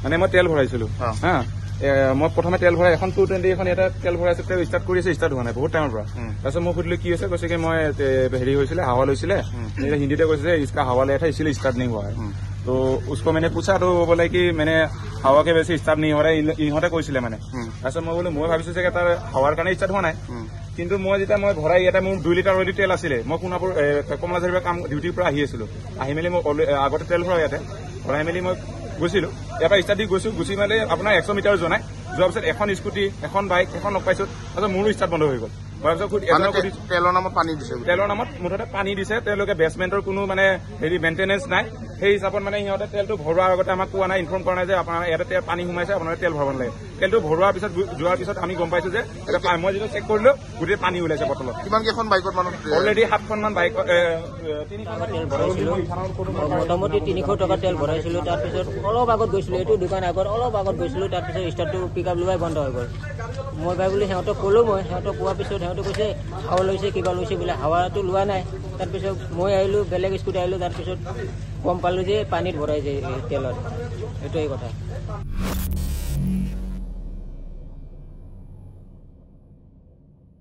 মানে মই তেল ভৰাইছিলোঁ হা মই প্ৰথমে তেল ভৰাই এখন 220 এখন এটা তেল ভৰাইছোঁ ষ্টাৰ্ট কৰি আছে ষ্টাৰ্ট হোৱা নাই বহুত টাইমৰ পৰা তাৰপিছত মই সুধিলোঁ কি হৈছে কৈছে কি মই হেৰি হৈছিলে হাৱা লৈছিলে হিন্দীতে কৈছে इसका हवा लिया था इसीलिए स्टार्ट नहीं हुआ है तो उसको मैंने पूछा तो बोला कि मैंने हवा के वजह से स्टार्ट नहीं हो रहा है इহঁতে কৈছিলে মানে তাৰপিছত মই বোলো মই ভাবিছোঁ যে তাৰ হাৱাৰ কাৰণে ষ্টাৰ্ট হোৱা নাই কিন্তু মই যেতিয়া মই ভৰাই ইয়াতে মোৰ 2 লিটাৰ অলৰেডি তেল আছিলে মই সোণাপুৰ কমলাঝাৰীৰ পৰা কাম ডিউটিৰ পৰা আহি আছিলোঁ আহি মেলি মই আগতে তেল ভৰাই ইয়াতে ভৰাই মেলি মই গৈছিলোঁ ইয়াৰ পৰা ষ্টাৰ্ট দি গৈছোঁ গুচি মেলি আপোনাৰ 100 মিটাৰ যোৱা নাই যোৱাৰ পিছত এখন স্কুটি এখন বাইক এখন লগ পাইছোঁ তাৰপিছত মোৰো ষ্টাৰ্ট বন্ধ হৈ গ'ল তেলৰ নামত পানী দিছে তেলৰ নামত মুঠতে পানী দিছে তেওঁলোকে বেচমেণ্টৰ কোনো মানে হেৰি মেইনটেনেঞ্চ নাই সেই হিচাপত মানে সিহঁতে তেলটো ভৰোৱাৰ আগতে আমাক কোৱা নাই ইনফৰ্ম কৰা নাই যে আপোনাৰ ইয়াতে পানী সোমাইছে আপোনালোকে তেল ভৰাব নালাগে তেলটো ভৰোৱাৰ পিছত যোৱাৰ পিছত আমি গম পাইছোঁ যে মই যেতিয়া চেক কৰিলোঁ গোটেই পানী ওলাইছে বটলত কিমান কেইখন বাইকত মানুহ অলৰেডি 7খনমান বাইক মোটামুটি 300 টকা তেল ভৰাইছিলোঁ তাৰপিছত অলপ আগত গৈছিলোঁ এইটো দোকান আগত অলপ আগত গৈছিলোঁ তাৰপিছত ষ্টাৰ্টটো পিক আপ লোৱাই বন্ধ হৈ গ'ল মই ভাই বুলি সিহঁতক ক'লোঁ মই সিহঁতক কোৱাৰ পিছত সিহঁতে কৈছে হাৱা লৈছে কিবা লৈছে বোলে হাৱাটো লোৱা নাই তাৰপিছত মই আহিলোঁ বেলেগ স্কুটি আহিলোঁ তাৰপিছত গম পালোঁ যে পানীত ভৰাই যায় তেলত এইটোৱেই কথা